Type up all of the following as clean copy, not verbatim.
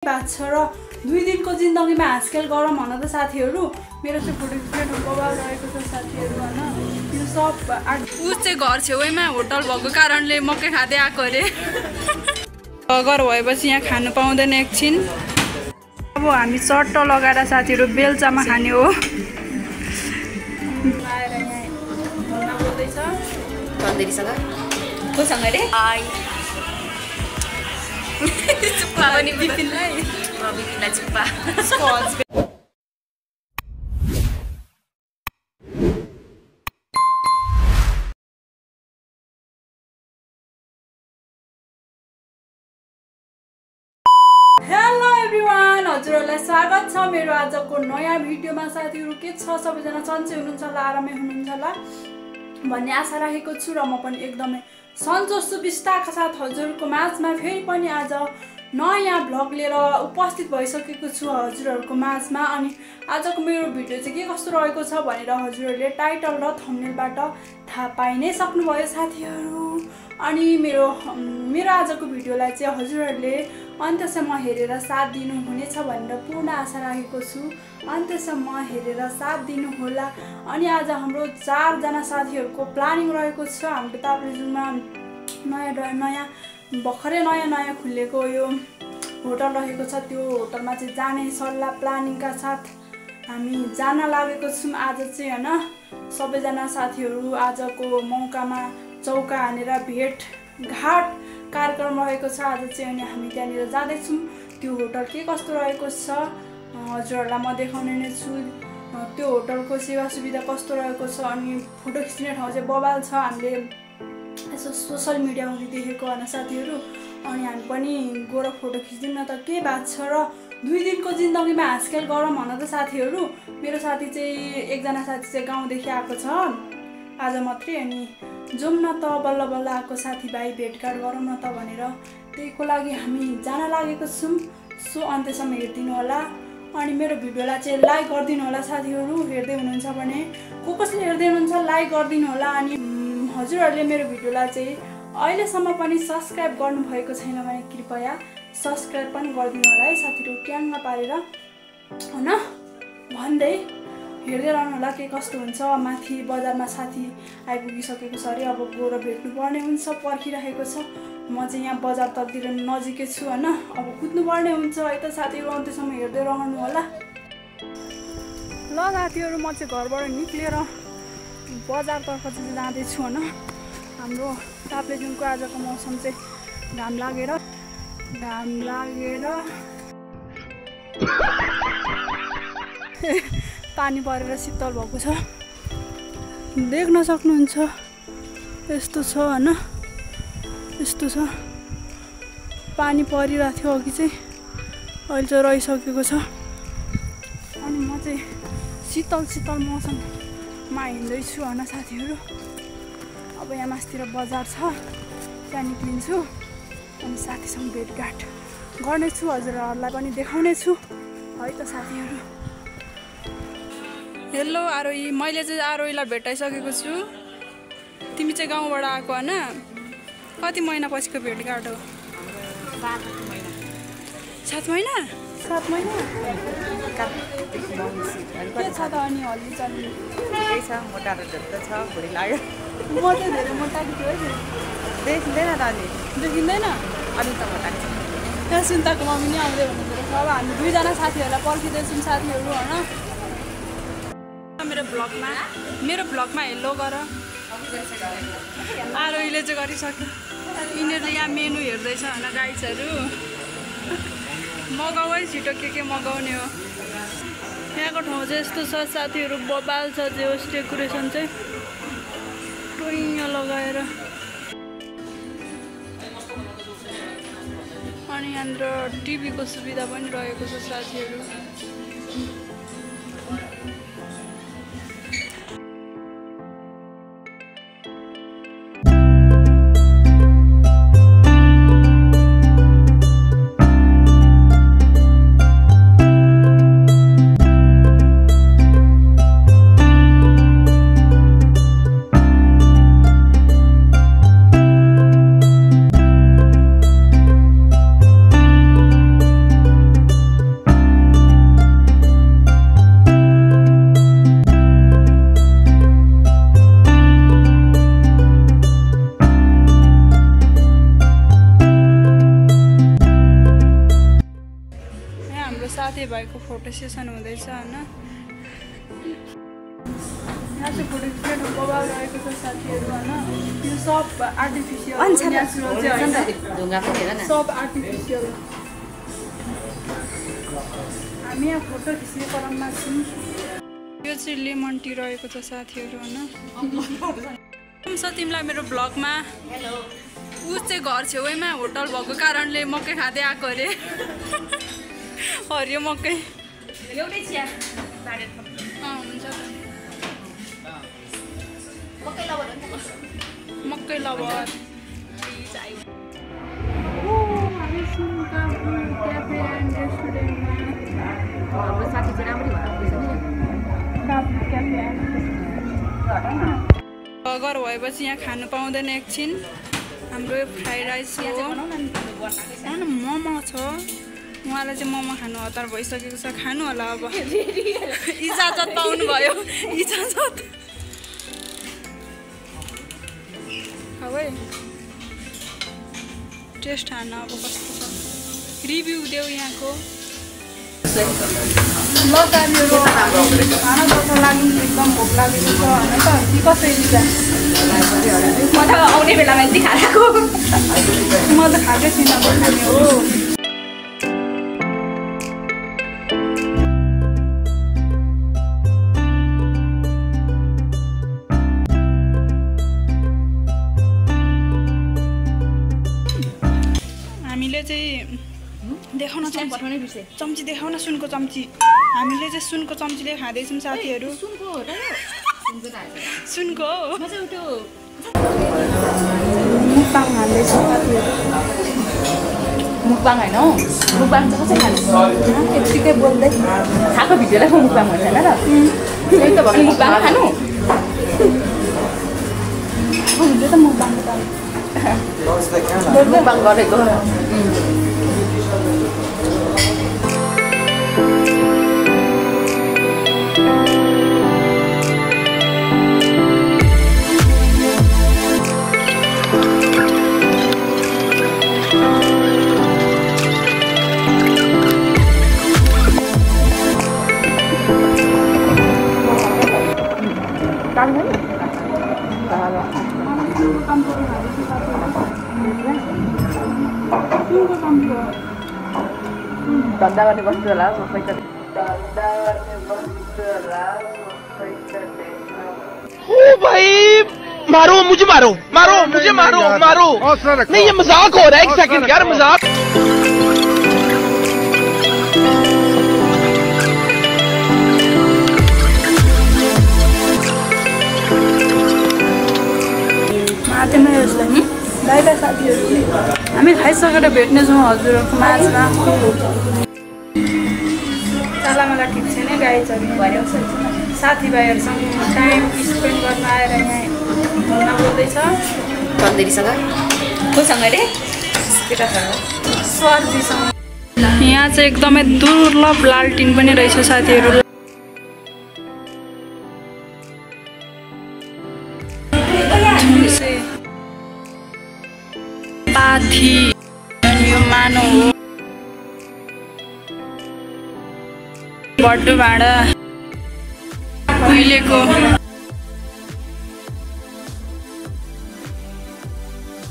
बात छ र 2 दिनको जिन्दगीमा हाँसखेल गरौँ भन त साथीहरु। मेरो चाहिँ फोटो खिच्ने बबाल रहेको छ साथीहरु हैन। यो सब उ चाहिँ घर छेउैमा होटल भएको कारणले मकै खादै आको रे। घर भएपछि यहाँ खानु पाउँदैन एकछिन। अब हामी चट्ट लगाएर साथीहरु बेलचामा खाने हो। आएर यहाँ भन्न बोल्दै छ तन्दुरीसँग कोसँग रे हाय चुप्पा पनि बिपिनलाई बिपिनलाई चुप्पा हेलो एभ्रिवान, हजुरहरुलाई स्वागत छ मेरो आजको नयाँ भिडियोमा। साथीहरु के छ, सबैजना सन्चै हुनुहुन्छ होला, आरामै हुनुहुन्छ होला भन्ने आशा राखेको छु र म पनि एकदमै सन्तोष सुविस्ताका साथ हजुरहरुको माझमा फेरि पनि आज नयाँ भ्लग लिएर उपस्थित भइसकेको छु हजुरहरुको माझमा। अनि आजको मेरो भिडियो चाहिँ के कस्तो रहेको छ भनेर हजुरहरुले टाइटल र थम्बनेलबाट थाहा पाइ नै सक्नुभयो साथीहरु। अनि मेरो आजको भिडियोलाई चाहिँ हजुरहरुले अन्त्यसम्म हेरेर साथ दिनुहुनेछ भनेर पूर्ण आशा राखेको छु। अन्त्यसम्म हेरेर साथ दिनुहोला। अनि आज हाम्रो 4 जना साथीहरुको प्लानिङ रहेको छ। हाम्रो ताप्लेजुङमा नयाँ भर्खरै नयाँ खुलेको यो होटल रहेको छ। त्यो होटलमा चाहिँ जाने सल्लाह प्लानिङका साथ हामी जान लागेको छौँ आज चाहिँ हैन। सबैजना साथीहरु आजको मौकामा चौका हानेर भेटघाट कार्यक्रम रहेको छ आज चाहिँ। अनि हामी त्यहाँनिर जाँदैछौँ। त्यो होटल के कस्तो रहेको छ हजुरहरूलाई म देखाउने नै छु। त्यो होटलको सेवा सुविधा कस्तो रहेको छ अनि फोटो खिच्ने ठाउँ चाहिँ बबाल छ। हामीले यसो सोसल मिडियामा देखेको होइन साथीहरु। अनि हामी पनि गएर फोटो खिच्दिउँ न त के बात छ र 2 दिनको जिन्दगीमा हाँसखेल गरौँ भन त साथीहरु। मेरो साथी चाहिँ एकजना साथी चाहिँ गाउँदेखि आएको छ आज मात्रै। अनि जाउँ न त बल्ल बल्ल आएको साथीभाइ भेटघाट गरौँ न त भनेर त्यहीको लागि हामी जान लागेको छौँ। सो अन्त्यसम्म हेरिदिनु होला। अनि मेरो भिडियोलाई चाहिँ लाइक गरिदिनु होला साथीहरु। हेर्दै हुनुहुन्छ भने कसले हेर्दै हुनुहुन्छ लाइक गरिदिनु होला। अनि हजुरहरूले मेरो भिडियोलाई चाहिँ अहिलेसम्म पनि सब्स्क्राइब गर्नुभएको छैन भने कृपया सब्स्क्राइब पनि गरिदिनु होला है साथीहरु। ट्याङ्ग पारेर हैन भन्दै हेर्दै रहनु होला के कस्तो हुन्छ। माथि बजारमा साथी आइपुगिसकेको छ अरे। अब गएर भेट्नु पर्ने हुन्छ, पर्खिरहेको छ। म चाहिँ यहाँ बजार तकतिर नजिकै छु हैन। अब कुद्नु पर्ने हुन्छ है त साथीहरु। अन्त्यसम्म हेर्दै रहनु होला। ल साथीहरु, म चाहिँ घरबाट निक्लेर बजारतर्फ चाहिँ जाँदैछु हैन। हाम्रो ताप्लेजुङको आजको मौसम चाहिँ घाम लागेर पानी परेर शीतल भएको छ। देख्न सक्नुहुन्छ यस्तो छ हैन। यस्तो छ पानी परिरहेको थियो अघि चाहिँ, अहिले चाहिँ रहिसकेको छ। अनि म चाहिँ शीतल मौसममा हिँड्दैछु हैन साथीहरु। अब यहाँ मास्तिर बजार छ, त्यहाँ निक्लिन्छु अनि साथीसँग भेटघाट गर्नेछु। हजुरहरूलाई पनि देखाउने छु है त साथीहरु। हेलो आरोही, मैले चाहिँ आरोहीलाई भेटाइसकेको छु। तिमी चाहिँ गाउँबाट आएको हैन। कति महिना पछिको भेटघाट हो? 7 महिना के छ त? अनि हल्ली चल्ली केही छ, मोटा र झट्ट छ, भुँडी लाग्यो। म चाहिँ धेरै मोटा कि थियो है। देखिँदैन त अनि देखिँदैन अनि त मोटा छ। त्यहाँ सुन्ताको मम्मी नि आउँदै हुनुहुँदो रहेछ। अब हामी 2 जना साथीहरूलाई पर्खिँदैछौँ साथीहरु हैन। मेरो ब्लगमा हेलो गर। आरोहीले चाहिँ गरिसक्यो। यिनीहरूले यहाँ मेनु हेर्दैछ हैन गाइजहरु। मगाऊ है छिटो के मगाउने हो। यहाँको ठाउँ चाहिँ यस्तो छ साथीहरु। बबाल छ जे होस् डेकोरेसन चाहिँ टोइङ लगाएर। अनि यहाँनिर टिभीको सुविधा पनि रहेको छ साथीहरु। साथीभाइको फोटो सेसन हुँदैछ हैन यहाँ चाहिँ फोटो खिच्नु बबाल रहेको छ साथीहरु हैन यो सब आर्टिफिशियल नेचुरल चाहिँ हैन ढुङ्गा पनि हेर न सब आर्टिफिशियल हामी यहाँ फोटो खिच्ने क्रममा छौँ यो चाहिँ लेमन टी रहेको छ साथीहरु हैन हुन्छ तिमीलाई मेरो ब्लगमा हेलो उ चाहिँ घर छेउमा होटल भएको कारणले मकै खाँदै आएको अरे हरियो मकै एउटै चिया बाडेर हुन्छ मकै लबर मकै लबर हाम्रो साथी चाहिँ राम्ररी घर भएपछि यहाँ खानु पाउँदैन एकछिन हाम्रो फ्राइड राइस हो मोमो छ उहाँलाई चाहिँ मोमो खानु हतार भइसकेको छ खानु होला अब इजाजत पाउनु भयो इजाजत है टेस्ट खान अब कस्तो छ रिभ्यू देऊ यहाँको ल साथीहरु खाना जस्तो लाग्नु एकदम भोक लागेको छ हैन त कि कसरी छ म त आउने बेलामा यति खाएको म त खाकै छुइनँ खाने हो हामीले चाहिँ देखाउन चम्ची देखाउन सुनको चम्ची हामीले चाहिँ सुनको चम्चीले खाँदैछौँ साथीहरू सुनको मुक्बाङ हाल्दैछ साथीहरू मुक्बाङ होइन हौ मुक्बाङ चाहिँ कसरी खानु यत्तिकै बोल्दै खाएको भिडियोलाई मुक्बाङ भन्छ होइन र त्यही त भयो मुक्बाङ खानु हुन्छ त मुक्बाङ मुक्बाङ गरेको धन्दा गर्ने बस्छु होला ओ भाई मारो मुझे मारो मारो मुझे मारो मारो नहीं ये मजाक हो रहा है एक सेकंड यार मजाक बाई बाई साथीहरू हामी खाइसकेर भेट्नेछौँ हजुरहरूको माझमा मलाई ठिक छैन गाई चढी साथीभाइहरूसँग टाइम स्पेन्ड गर्न आएर यहाँ घुम्न बोल्दैछ कोसँग रे स्वार्थीसँग यहाँ चाहिँ एकदमै दुर्लभ लालटिन पनि रहेछ साथीहरू पाथी यो मानव हो बड्डो भाँडा उहिलेको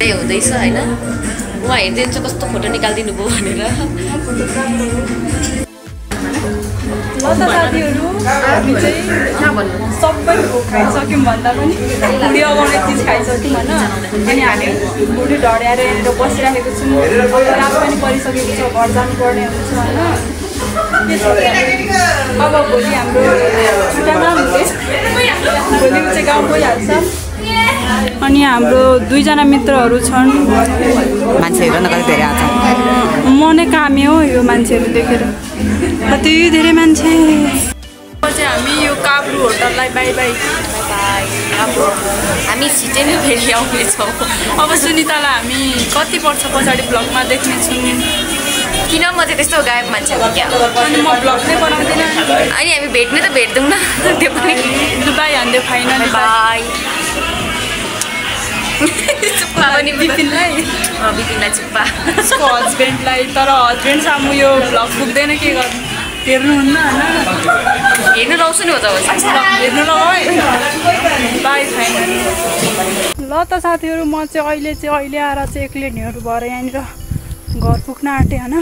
हुँदैछ होइन उहाँ हेरिदिन्छ कस्तो फोटो निकालिदिनु भयो भनेर ल त साथीहरू हामी चाहिँ सबै खाइसक्यौँ भन्दा पनि भुँडी अगाउने चिज खाइसक्यौँ होइन अनि हामी भुँडी ढड्याएर यहाँनिर बसिराखेको छौँ रात पनि परिसकेको छ घर जानुपर्ने हुन्छ होइन अब भोलि हाम्रो छुट्टा नहुँदैछ भोलि चाहिँ गाउँ गइहाल्छ अनि हाम्रो दुईजना मित्रहरू छन् मान्छेहरू कति धेरै आउँछ म नै कामे हो यो मान्छेहरू देखेर कति धेरै मान्छे चाहिँ हामी यो काब्रु होटललाई बाई बाई अब हामी छिटै नै फेरि आउनेछौँ अब सुनितालाई हामी कति वर्ष पछाडि ब्लगमा देख्नेछौँ किन म चाहिँ त्यस्तो गायब मान्छे हो क्या अनि म ब्लग नै बनाउँदिनँ अनि हामी भेट्ने त भेट्दैनौँ न त्यो पनि बाई हान्दै फाइनल बाई चुप्पा पनि बिपिनलाई बिपिनलाई चुप्पा उसको हस्बेन्डलाई तर हस्बेन्ड सामु यो भ्लग पुग्दैन के गर्नु हेर्नुहुन्न होइन हेर्नु लाउँछु नि हो त हेर्नु लगाऊ है बाई फाइनली ल त साथीहरू म चाहिँ अहिले आएर चाहिँ एक्लै ढेँडो भएर यहाँनिर घर पुग्न आँटेँ होइन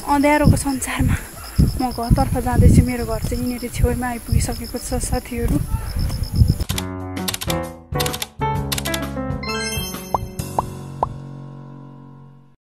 अँध्यारोको संसारमा म घरतर्फ जाँदैछु मेरो घर चाहिँ यिनीहरू छेउमा आइपुगिसकेको छ साथीहरू